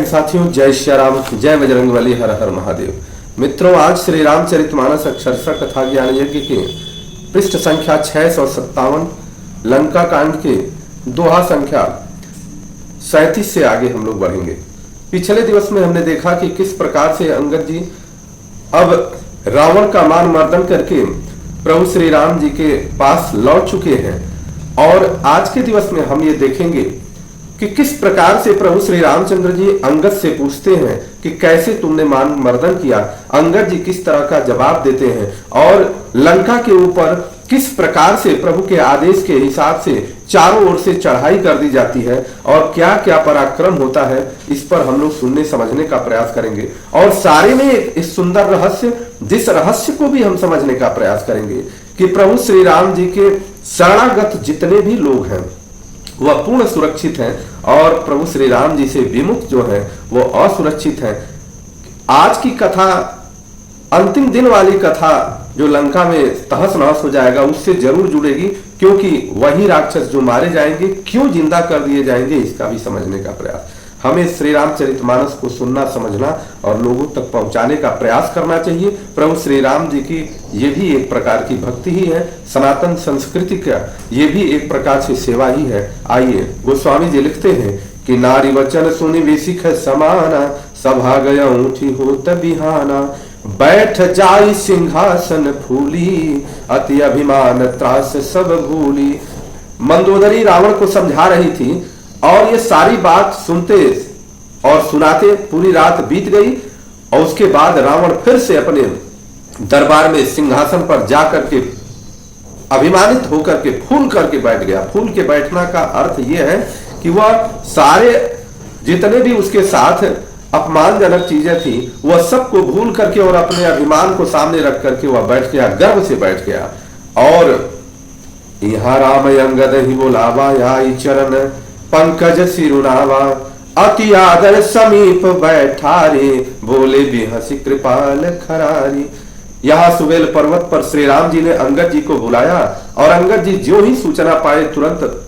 बहन साथियों, जय श्री राम, जय बजरंगबली, हर हर महादेव। मित्रों, आज श्री रामचरितमानस अक्षरशः कथा ज्ञान यज्ञ के पृष्ठ संख्या 657 लंका कांड के दोहा संख्या 37 से आगे हम लोग बढ़ेंगे। पिछले दिवस में हमने देखा कि किस प्रकार से अंगद जी अब रावण का मान मर्दन करके प्रभु श्री राम जी के पास लौट चुके हैं, और आज के दिवस में हम ये देखेंगे कि किस प्रकार से प्रभु श्री रामचंद्र जी अंगद से पूछते हैं कि कैसे तुमने मान मर्दन किया। अंगद जी किस तरह का जवाब देते हैं और लंका के ऊपर किस प्रकार से प्रभु के आदेश के हिसाब से चारों ओर से चढ़ाई कर दी जाती है और क्या क्या पराक्रम होता है, इस पर हम लोग सुनने समझने का प्रयास करेंगे। और सारे में एक सुंदर रहस्य, जिस रहस्य को भी हम समझने का प्रयास करेंगे कि प्रभु श्री राम जी के शरणागत जितने भी लोग हैं वह पूर्ण सुरक्षित हैं और प्रभु श्री राम जी से विमुख जो है वो असुरक्षित हैं। आज की कथा, अंतिम दिन वाली कथा जो लंका में तहस नहस हो जाएगा, उससे जरूर जुड़ेगी, क्योंकि वही राक्षस जो मारे जाएंगे क्यों जिंदा कर दिए जाएंगे, इसका भी समझने का प्रयास। हमें श्री रामचरितमानस को सुनना, समझना और लोगों तक पहुंचाने का प्रयास करना चाहिए। प्रभु श्री राम जी की ये भी एक प्रकार की भक्ति ही है, सनातन संस्कृति का ये भी एक प्रकार से सेवा ही है। आइए, गोस्वामी जी लिखते हैं कि नारी वचन सुनि विसिख समाना, सभा गया ऊँची होत बिहाना, बैठ जाई सिंहासन फूली, अति अभिमान त्रास सब भूली। मंदोदरी रावण को समझा रही थी और ये सारी बात सुनते और सुनाते पूरी रात बीत गई, और उसके बाद रावण फिर से अपने दरबार में सिंहासन पर जाकर के अभिमानित होकर के फूल करके बैठ गया। फूल के बैठना का अर्थ यह है कि वह सारे जितने भी उसके साथ अपमानजनक चीजें थी वह सबको भूल करके और अपने अभिमान को सामने रख करके वह बैठ गया, गर्व से बैठ गया। और यहाँ राम अंगद ही बोलावा, या चरण पंकज सिरुनावा, अति आदर समीप बैठारे, बोले बिहसी कृपाल खरारी। यहाँ सुबेल पर्वत पर श्री राम जी ने अंगद जी को बुलाया और अंगद जी जो ही सूचना पाए तुरंत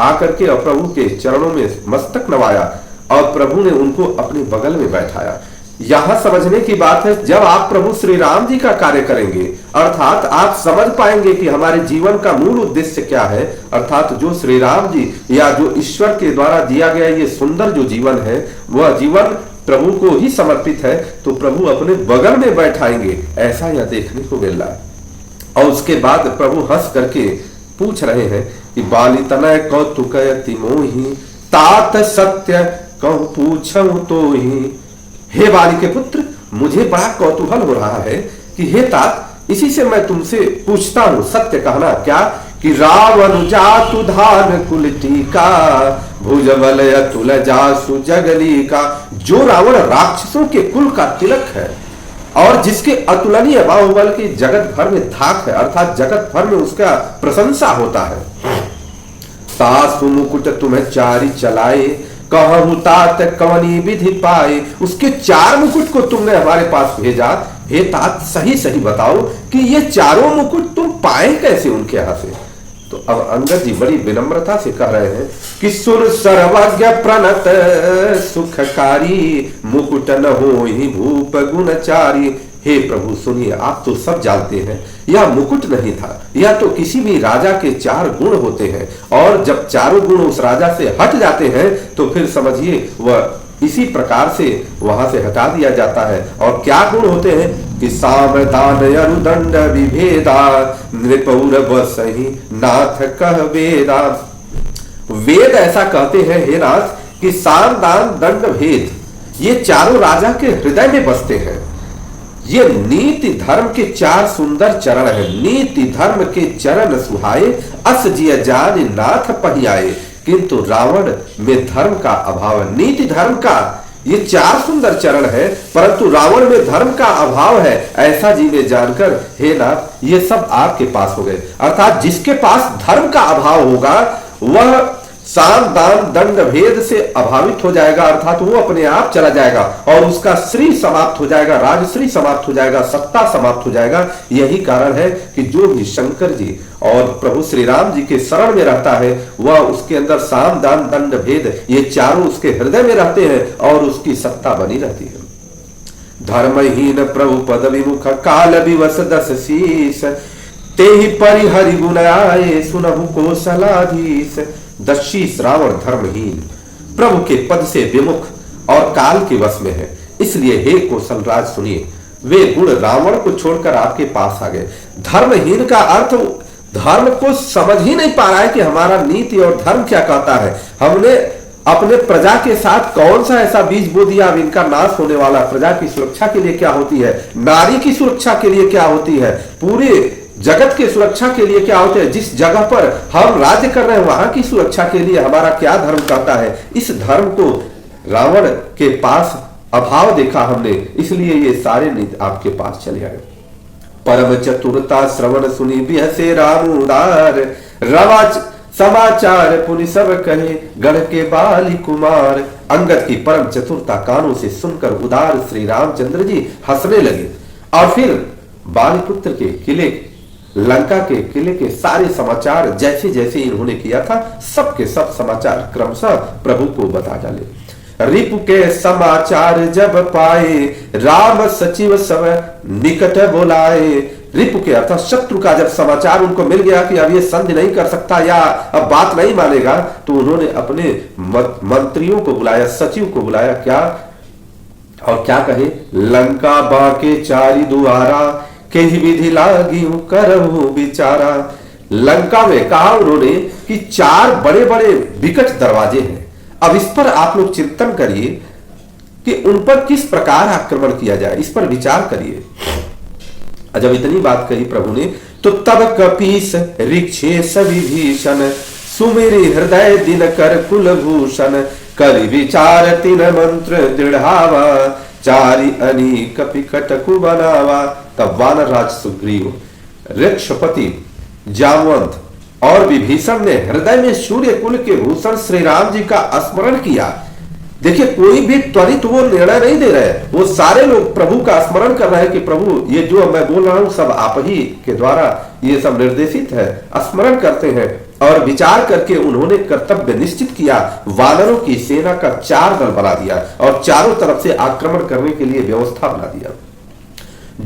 आकर के और प्रभु के चरणों में मस्तक नवाया और प्रभु ने उनको अपने बगल में बैठाया। यहां समझने की बात है, जब आप प्रभु श्री राम जी का कार्य करेंगे अर्थात आप समझ पाएंगे कि हमारे जीवन का मूल उद्देश्य क्या है, अर्थात जो श्री राम जी या जो ईश्वर के द्वारा दिया गया ये सुंदर जो जीवन है वह जीवन प्रभु को ही समर्पित है, तो प्रभु अपने बगल में बैठाएंगे, ऐसा यह देखने को मिल रहा है। और उसके बाद प्रभु हंस करके पूछ रहे हैं कि बाली तनय कौतुक अति मोहि, तात सत्य कहूं पूछऊं तो ही। हे बाली के पुत्र, मुझे बड़ा कौतूहल हो रहा है कि हे तात, इसी से मैं तुमसे पूछता हूं, सत्य कहना क्या कि रावण जातु धान कुल टीका, भुजबल अतुल जासु जगली का। जो रावण राक्षसों के कुल का तिलक है और जिसके अतुलनीय बाहुबल की जगत भर में धाक है, अर्थात जगत भर में उसका प्रशंसा होता है। तासु मुकुट तुम्हें चारी चलाए, कहूं तात कवनी विधि पाए। उसके 4 मुकुट को तुमने हमारे पास भेजा, हे तात सही सही बताओ कि ये चारों मुकुट तुम पाए कैसे उनके यहां से। तो अब अंगद जी बड़ी विनम्रता से कह रहे हैं कि सुर सर्वज्ञ प्रणत सुखकारी, मुकुट न होहि भूप गुणचारी। हे प्रभु सुनिए, आप तो सब जानते हैं यह मुकुट नहीं था, यह तो किसी भी राजा के 4 गुण होते हैं, और जब चारों गुण उस राजा से हट जाते हैं तो फिर समझिए वह इसी प्रकार से वहां से हटा दिया जाता है। और क्या गुण होते हैं कि साम दान अनुदंड विभेदा, नृपौर बसहि नाथ कह वेदा। वेद ऐसा कहते हैं हे नाथ कि साम दान दंड भेद ये चारों राजा के हृदय में बसते हैं। ये नीति धर्म के 4 सुंदर चरण है। नीति धर्म के चरण सुहाए, अस जिय जान नाथ पहियाए। किंतु रावण में धर्म का अभाव है। नीति धर्म का ये 4 सुंदर चरण है, परंतु रावण में धर्म का अभाव है, ऐसा जी में जानकर हे नाथ ये सब आपके पास हो गए। अर्थात जिसके पास धर्म का अभाव होगा वह साम दान दंड भेद से अभावित हो जाएगा, अर्थात वो अपने आप चला जाएगा और उसका श्री समाप्त हो जाएगा, राजश्री समाप्त हो जाएगा, सत्ता समाप्त हो जाएगा। यही कारण है कि जो भी शंकर जी और प्रभु श्री राम जी के शरण में रहता है वह उसके अंदर साम दान दंड भेद ये चारों उसके हृदय में रहते हैं और उसकी सत्ता बनी रहती है। धर्महीन प्रभु पद विमुख काल विवश दस शीस, ते ही परिहरि गुण आए सुनहु कौशलाधीश। दशीस रावण धर्महीन प्रभु के पद से विमुख और काल के वश में है, इसलिए हे कौशलराज सुनिए, वे गुण रावण को छोड़कर आपके पास आ गए। धर्महीन का अर्थ धर्म को समझ ही नहीं पा रहा है कि हमारा नीति और धर्म क्या कहता है। हमने अपने प्रजा के साथ कौन सा ऐसा बीज बो दिया, अब इनका नाश होने वाला। प्रजा की सुरक्षा के लिए क्या होती है, नारी की सुरक्षा के लिए क्या होती है, पूरे जगत की सुरक्षा के लिए क्या होते हैं, जिस जगह पर हम राज्य कर रहे हैं वहां की सुरक्षा के लिए हमारा क्या धर्म कहता है। इस धर्म को रावण के पास अभाव देखा हमने, इसलिए ये सारे नीति आपके पास चले आए। परम चतुरता श्रवण सुनी बिहसे राम उदार, रवा समाचार पुनि सब कहे गण के बाली कुमार। अंगद की परम चतुरता कानों से सुनकर उदार श्री रामचंद्र जी हंसने लगे और फिर बालीपुत्र के किले, लंका के किले के सारे समाचार जैसे जैसे इन्होंने किया था सबके सब समाचार क्रमशः प्रभु को बता डाले। रिपु के समाचार जब पाए राम सचिव सब निकट बोलाए। रिपु के अर्थात शत्रु का जब समाचार उनको मिल गया कि अब ये संधि नहीं कर सकता या अब बात नहीं मानेगा, तो उन्होंने अपने मंत्रियों को बुलाया, सचिव को बुलाया, क्या और क्या कहे, लंका बाके चारी दुआरा के ही विधि लागी करहु बिचारा। लंका में कहा उन्होंने कि 4 बड़े बड़े विकट दरवाजे हैं, अब इस पर आप लोग चिंतन करिए कि उन पर किस प्रकार आक्रमण किया जाए, इस पर विचार करिए। जब इतनी बात कही प्रभु ने, तो तब कपीस रिक्षे सविभीषण सुमेरे हृदय दिन कर कुलभूषण। कर विचार तीन मंत्र दृढ़ावा चारि अनीक पिकट कुबनावा। तब वानर राज सुग्रीव, ऋक्षपति जामवंत और विभीषण ने हृदय में सूर्य कुल के भूषण श्री राम जी का स्मरण किया। देखिए कोई भी त्वरित वो निर्णय नहीं दे रहे, वो सारे लोग प्रभु का स्मरण कर रहे हैं कि प्रभु ये जो मैं बोल रहा हूं सब आप ही के द्वारा ये सब निर्देशित है। स्मरण करते हैं और विचार करके उन्होंने कर्तव्य निश्चित किया। वानरों की सेना का 4 दल बना दिया और चारों तरफ से आक्रमण करने के लिए व्यवस्था बना दिया।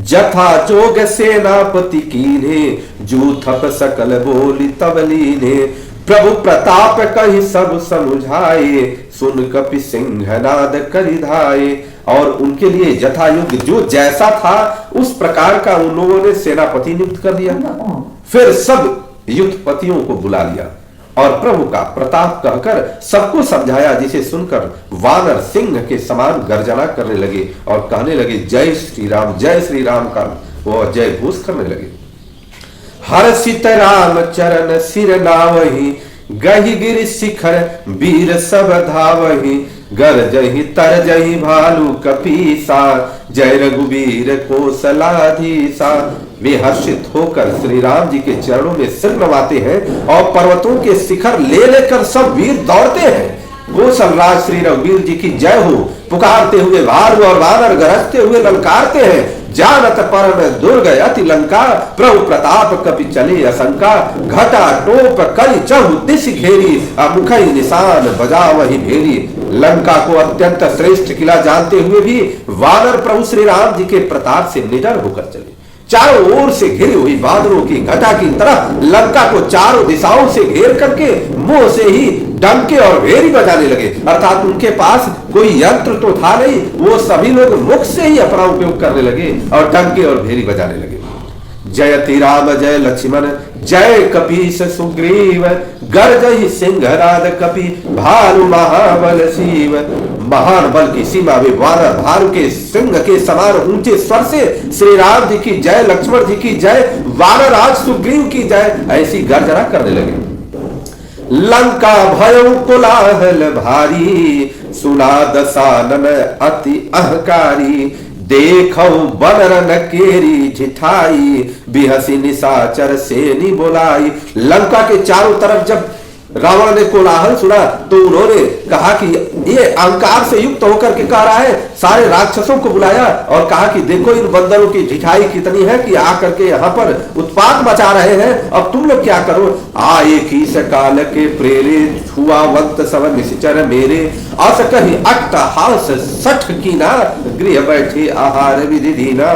जथा जोग सेनापति कीन्हे जूथप सकल बोली तब लीन्हे। प्रभु प्रताप कहि सब समुझाए सुन कपि सिंहनाद करिधाए। और उनके लिए जथा युग जो जैसा था उस प्रकार का उन लोगों ने सेनापति नियुक्त कर दिया। फिर सब युद्धपतियों को बुला लिया और प्रभु का प्रताप कहकर सबको समझाया, जिसे सुनकर वानर सिंह के समान गर्जना करने लगे और कहने लगे जय श्री राम का वो जय घोष करने लगे। हर्षित राम चरण सिर नावहि गहि गिर शिखर वीर सब धावहि। गरजहि तरजहि भालू कपीसा जय रघुवीर कौशलाधीसा। वे हर्षित होकर श्री राम जी के चरणों में सिर नवाते हैं और पर्वतों के शिखर ले लेकर सब वीर दौड़ते हैं। कौशलराज श्री रघुवीर जी की जय हो पुकारते हुए भालू और वानर गरजते हुए ललकारते हैं। जानत परम दुर्ग अति लंका प्रभु प्रताप कपि चले असंका। घटा टोप करि चहु दिश घेरी मुखई निशान बजावहि भेरी। लंका को अत्यंत श्रेष्ठ किला जानते हुए भी वानर प्रभु श्री राम जी के प्रताप से निडर होकर चले। चारों ओर से घिरी हुई बादलों की घटा की तरह लंका को चारों दिशाओं से घेर करके मुंह से ही डंके और भेरी बजाने लगे। अर्थात उनके पास कोई यंत्र तो था नहीं, वो सभी लोग मुख से ही अपना उपयोग करने लगे और डंके और भेरी बजाने लगे। जयति राम जय लक्ष्मण जय कपीस सुग्रीव। गर्जहि सिंहराज कपि भालू महाबल शिव। महान बल की सीमा में वानर भालू के सिंह के समान ऊंचे स्वर से श्री राम जी की जय, लक्ष्मण जी की जय, वानर राज सुग्रीव की जय ऐसी गर्जना करने लगे। लंका भयउ कोलाहल भारी सुना दशानन अति अहंकारी। देखो बनरन केरी झिठाई बिहसी निशाचर सेनी बोलाई। लंका के चारों तरफ जब रावण ने कोलाहल सुना तो उन्होंने कहा कि ये अहंकार से युक्त होकर के कह रहा है। सारे राक्षसों को बुलाया और कहा कि देखो इन बंदरों की ढिठाई कितनी है कि आकर के यहाँ पर उत्पात मचा रहे हैं। अब तुम लोग क्या करो। आए की सकाल के प्रेरित हुआ वक्त सब निश्चर मेरे अस कही अट्टहास सठ की ना गृह बैठे आहार विधि दीना।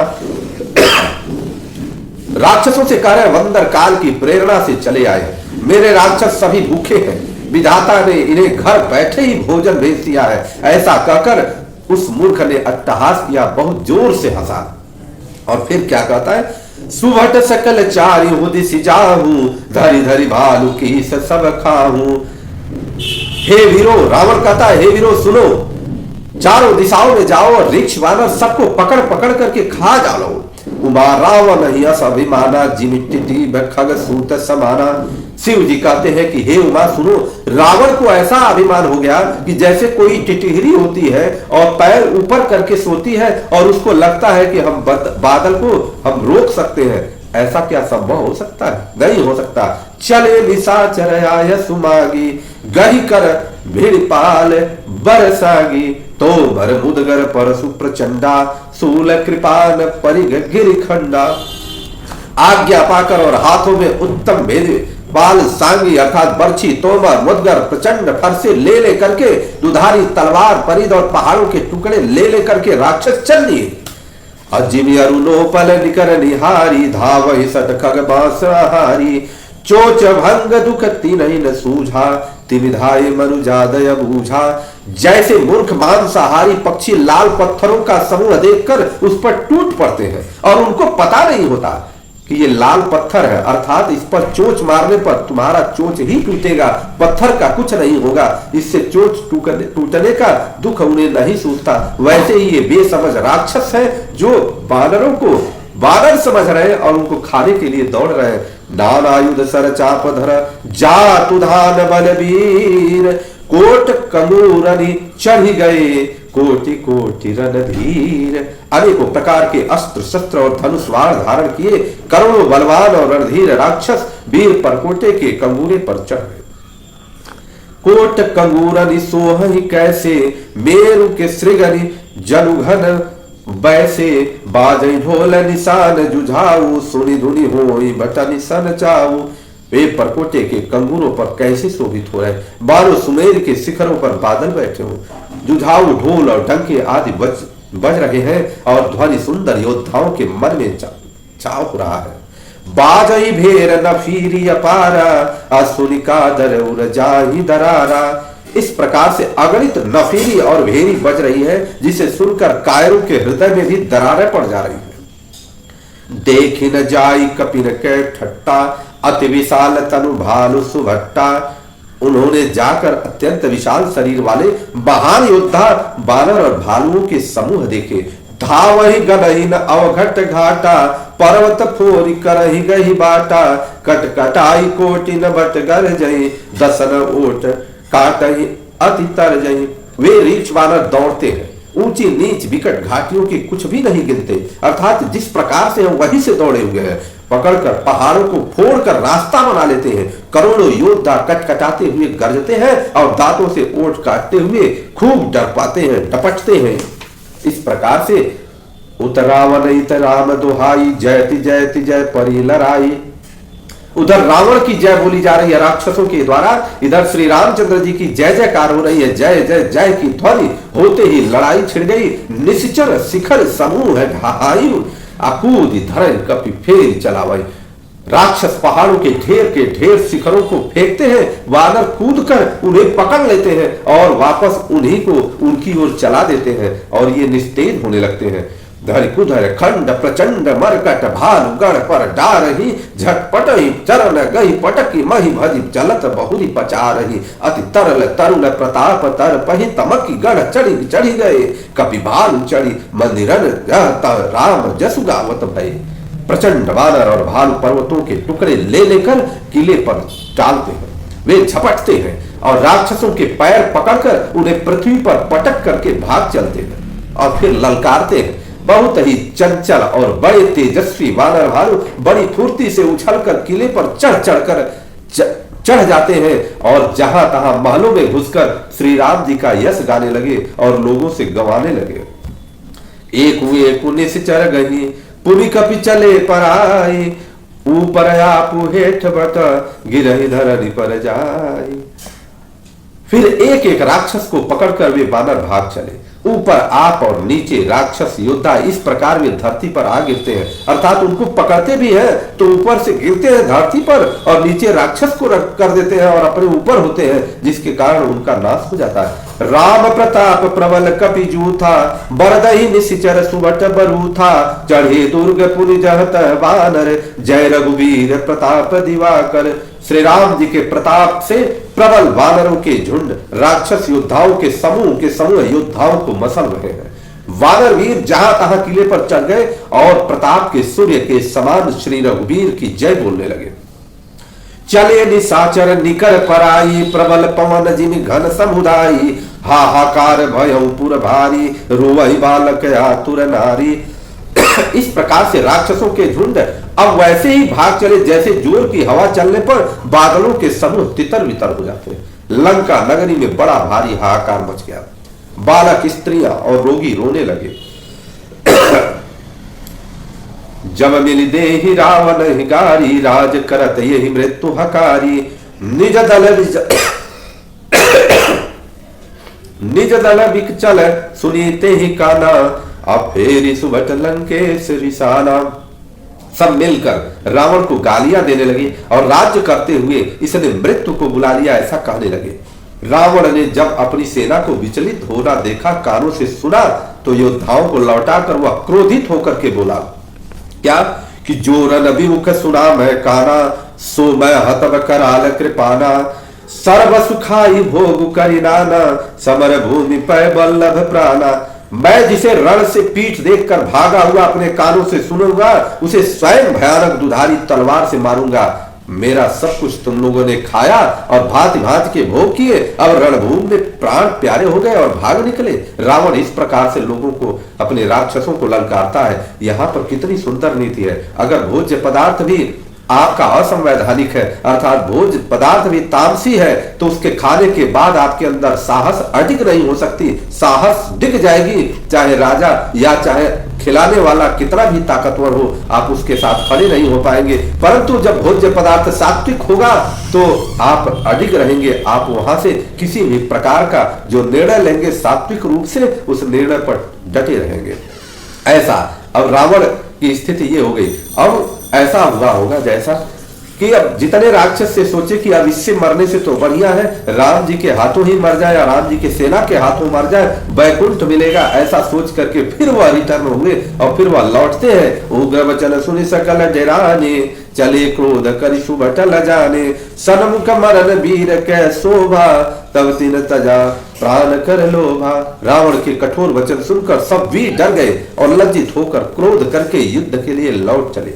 राक्षसों से कह रहे वंदर काल की प्रेरणा से चले आए। मेरे राक्षस सभी भूखे हैं, विधाता ने इन्हें घर बैठे ही भोजन भेज दिया है। ऐसा कहकर उस मूर्ख ने अट्टहास किया, बहुत जोर से हंसा और फिर क्या कहता है। सुभट सकल चारि हुदिसि जाहू धरि धरि भालू की सब खाहू। हे वीरो, रावण कहता है हे वीरो सुनो, चारों दिशाओं में जाओ और ऋक्ष वानर सबको पकड़ पकड़ करके खा डालो। उमा रावण यस अभिमाना जिमिट्टी खग सूत समाना। शिव जी कहते हैं कि हे उमा सुनो, रावण को ऐसा अभिमान हो गया कि जैसे कोई टिटहरी होती है और पैर ऊपर करके सोती है और उसको लगता है कि हम बादल को हम रोक सकते हैं। ऐसा क्या संभव हो सकता है? नहीं हो सकता। चले निशाचर आय सुमागी गही कर भिड़पाल बरसागी तो भर मुदगर परसु प्रचंडा सूल कृपान परिग गिरिखंडा। आज्ञा पाकर और हाथों में उत्तम भेद बाल सांगी अर्थात बर्छी तोमर मुदगर प्रचंड फरसे ले करके दुधारी तलवार परिद और पहाड़ों के टुकड़े ले करके राक्षस चल दिए। अजिमि अरुणोपल निकर निहारी धावहि सट खग बांसहारी चोच भंग दुख तीनहि न सूझा तिविधाय मनुजादय बूझा। जैसे मूर्ख मांसाहारी पक्षी लाल पत्थरों का समूह देखकर उस पर टूट पड़ते हैं और उनको पता नहीं होता कि ये लाल पत्थर है, अर्थात इस पर चोंच मारने पर तुम्हारा चोंच ही टूटेगा, पत्थर का कुछ नहीं होगा। इससे चोंच टूटने का दुख उन्हें नहीं सूझता। वैसे ही ये बेसमझ राक्षस है जो बानरों को बानर समझ रहे हैं और उनको खाने के लिए दौड़ रहे हैं। नान आयुध सर चाप धर जातु धान बलवीर कोट कमूरनि चढ़ी गए कोटि कोटि रणधीर। अनेकों प्रकार के अस्त्र शस्त्र और धनुष बाण धारण किए करोड़ों बलवान और रणधीर राक्षस वीर परकोटे के कंगूरे पर चढ़ गए। कोट कंगूरनि सोहहि कैसे मेरु के सृगनि जनुघन बैसे बाजई ढोल निशान जुझाऊ सुनि धुनि होई बटा निशान चाऊ। वे परकोटे के कंगूरों पर कैसे शोभित हो रहे, बारो सुमेर के शिखरों पर बादल बैठे हो। जुझाऊ ढोल और डंके आदि बज रहे हैं और ध्वनि सुंदर योद्धाओं के मन में चाव हो रहा है। बाजई भेर नफीरी अपारा असुनि कादर उर जाहि दरारा। इस प्रकार से अगणित नफीरी और भेरी बज रही है जिसे सुनकर कायरों के हृदय में भी दरारें पड़ जा रही है। देखी न जाई कपिन के ठट्टा अति विशाल तनु भालु सुभट्टा। उन्होंने जाकर अत्यंत विशाल शरीर वाले महान योद्धा बानर और भालुओं के समूह देखे। धावहि गदहि न अवघट घाटा पर्वत फोरी करहि गही बाटा कट कटाई कोटि न बट गर जई दसन ओट काटहि अति तर जई। वे रीछ वानर दौड़ते हैं, ऊंची नीच विकट घाटियों की कुछ भी नहीं गिनते, अर्थात जिस प्रकार से हम वहीं से दौड़े हुए हैं। पकड़कर पहाड़ों को फोड़कर रास्ता बना लेते हैं। करोड़ों योद्धा कटकटाते हुए गरजते हैं और दांतों से ओठ काटते हुए खूब डर पाते हैं, डपटते हैं। इस प्रकार से उतरावन इत राम दुहाई जयति जयति जय परी लड़ाई। उधर रावण की जय बोली जा रही है राक्षसों के द्वारा, इधर श्री रामचंद्र जी की जय जयकार हो रही है। जय जय जय की ध्वनि होते ही लड़ाई छिड़ गई। निश्चर शिखर समूह है ढहाई अकूद धरण कपि फेर चलावई। राक्षस पहाड़ों के ढेर शिखरों को फेंकते हैं, वानर कूद कर उन्हें पकड़ लेते हैं और वापस उन्हीं को उनकी ओर चला देते हैं और ये निस्तेज होने लगते हैं। धर कुधर खंड प्रचंड मरकट भालु गढ़ पर डारही झटपट ही चरण गई पटकी मही भजी चलत बहुरी पचा रही अति तरल तरुण प्रताप तर पही तमकी गढ़ चढ़ी गए कपि भालु चढ़ी मंदिरन राम जसु गावत भय। प्रचंड वानर और भालू पर्वतों के टुकड़े ले लेकर किले पर डालते हैं। वे झपटते हैं और राक्षसों के पैर पकड़कर उन्हें पृथ्वी पर पटक करके भाग चलते हैं और फिर ललकारते हैं। बहुत ही चंचल और बड़े तेजस्वी वानर भालू बड़ी फुर्ती से उछलकर किले पर चढ़ चढ़कर चढ़ जाते हैं और जहां तहां महलों में घुसकर श्री राम जी का यश गाने लगे और लोगों से गवाने लगे। एक हुए पुण्य से चढ़ गई, पुनि कपि चले पर आई, ऊपर आप हेठ बट गिरहि धरनी पर जाई। फिर एक एक राक्षस को पकड़कर वे बानर भाग चले। ऊपर आप और नीचे राक्षस योद्धा इस प्रकार वे धरती पर आ गिरते हैं, अर्थात उनको पकड़ते भी हैं तो ऊपर से गिरते हैं धरती पर और नीचे राक्षस को रख कर देते हैं और अपने ऊपर होते हैं, जिसके कारण उनका नाश हो जाता है। राम प्रताप प्रबल कपि जूथा, बरदहि निशिचर सुबट बरूथा, चढ़े दुर्ग पुनि जहत बानर, जय रघुवीर प्रताप दिवाकर। श्री राम जी के प्रताप से प्रबल वानरों के झुंड राक्षस योद्धाओं के समूह योद्धाओं को मसल रहे हैं। वानर वीर जहां तहां किले पर चढ़ गए और प्रताप के सूर्य के समान श्री रघुवीर की जय बोलने लगे। चले निशाचर निकर पराई, प्रबल पवन जिन घन समुदाई, हाहाकार भयं पुर भारी, रोवहि बालक आतुर नारी। इस प्रकार से राक्षसों के झुंड अब वैसे ही भाग चले जैसे जोर की हवा चलने पर बादलों के समूह तितर बितर हो जाते हैं। लंका नगरी में बड़ा भारी हाहाकार मच गया। बालक, स्त्रियां और रोगी रोने लगे। जब मिली देहि रावण हिगारी, राज करत यही मृत्यु हकारी, निज दल विकचल सुनीते ही काना, अब फेरी सुबट लंकेश रिसाना। सब मिलकर रावण को गालियां देने लगे और राज्य करते हुए इसने मृत्यु को बुला लिया, ऐसा कहने लगे। रावण ने जब अपनी सेना को विचलित होना देखा, कानों से सुना, तो योद्धाओं को लौटाकर वह क्रोधित होकर के बोला क्या कि जो रन अभिमुख सुना मैं काना, सो मैं हतब कराल कृपाना, सर्व सुखाई भोग करिनाना, समर भूमि पै बल्लभ प्राणा। मैं जिसे रण से पीठ देखकर भागा हुआ अपने कानों से सुनूंगा, उसे स्वयं भयानक दुधारी तलवार से मारूंगा। मेरा सब कुछ तुम लोगों ने खाया और भांति भांति के भोग किए, अब रणभूमि में प्राण प्यारे हो गए और भाग निकले। रावण इस प्रकार से लोगों को, अपने राक्षसों को ललकारता है। यहाँ पर कितनी सुंदर नीति है। अगर भोज्य पदार्थ भी आपका असंवैधानिक है, अर्थात भोज्य पदार्थ भी तामसी है, तो उसके खाने के बाद आपके अंदर साहस अडिग नहीं हो सकती, साहस डिग जाएगी। चाहे राजा या चाहे खिलाने वाला कितना भी ताकतवर हो, आप उसके साथ खड़े नहीं हो पाएंगे। परंतु जब भोज्य पदार्थ सात्विक होगा तो आप अडिग रहेंगे। आप वहां से किसी भी प्रकार का जो निर्णय लेंगे सात्विक रूप से, उस निर्णय पर डटे रहेंगे। ऐसा अब रावण की स्थिति ये हो गई। अब ऐसा हुआ होगा जैसा कि अब जितने राक्षस से सोचे कि अब इससे मरने से तो बढ़िया है राम जी के हाथों ही मर जाए या राम जी के सेना के हाथों मर जाए, वैकुंठ मिलेगा, ऐसा सोच करके फिर वह रिटर्न हुए और फिर वह लौटते हैं। उग्र वचन सुनि सकल डराने, चले क्रोध करि सुबट लजाने, सन्मुख मरन वीर कै शोभा, तब तिन तजा प्राण कर लोभा। रावण के कठोर वचन सुनकर सब वीर डर गए और लज्जित होकर क्रोध करके युद्ध के लिए लौट चले।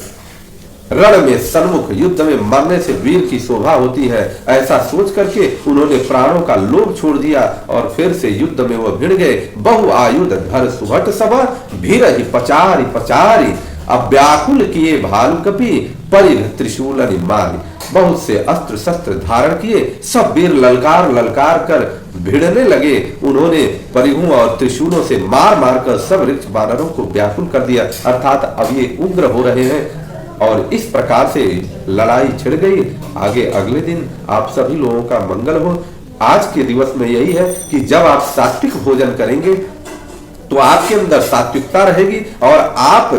रण में सन्मुख युद्ध में मरने से वीर की शोभा होती है, ऐसा सोच करके उन्होंने प्राणों का लोभ छोड़ दिया और फिर से युद्ध में वो भिड़ गए। बहु आयुध धर सुभट सभा, भीर ही पचारी पचारी, अब व्याकुल किए भालु कपि, परिघ त्रिशूल मारी। बहुत से अस्त्र शस्त्र धारण किए, सब वीर ललकार ललकार कर भिड़ने लगे। उन्होंने परिघों और त्रिशूलों से मार मार कर सब ऋक्ष वानरों को व्याकुल कर दिया, अर्थात अब ये उग्र हो रहे हैं। और इस प्रकार से लड़ाई छिड़ गई। आगे अगले दिन आप सभी लोगों का मंगल हो। आज के दिवस में यही है कि जब आप सात्विक भोजन करेंगे तो आपके अंदर सात्विकता रहेगी और आप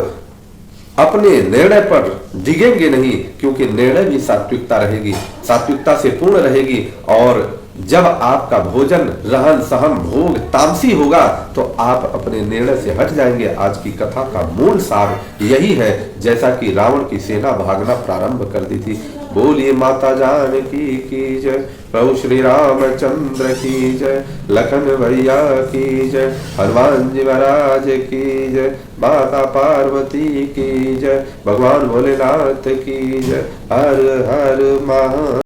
अपने निर्णय पर डिगेंगे नहीं, क्योंकि निर्णय भी सात्विकता रहेगी, सात्विकता से पूर्ण रहेगी। और जब आपका भोजन रहन सहन भोग तामसी होगा तो आप अपने निर्णय से हट जाएंगे। आज की कथा का मूल सार यही है, जैसा कि रावण की सेना भागना प्रारंभ कर दी थी। बोलिए माता जानकी की जय, प्रभु श्री रामचंद्र की जय, लखन भैया की जय, हनुमान जी महाराज की जय, माता पार्वती की जय, भगवान भोलेनाथ की जय। हर हर महा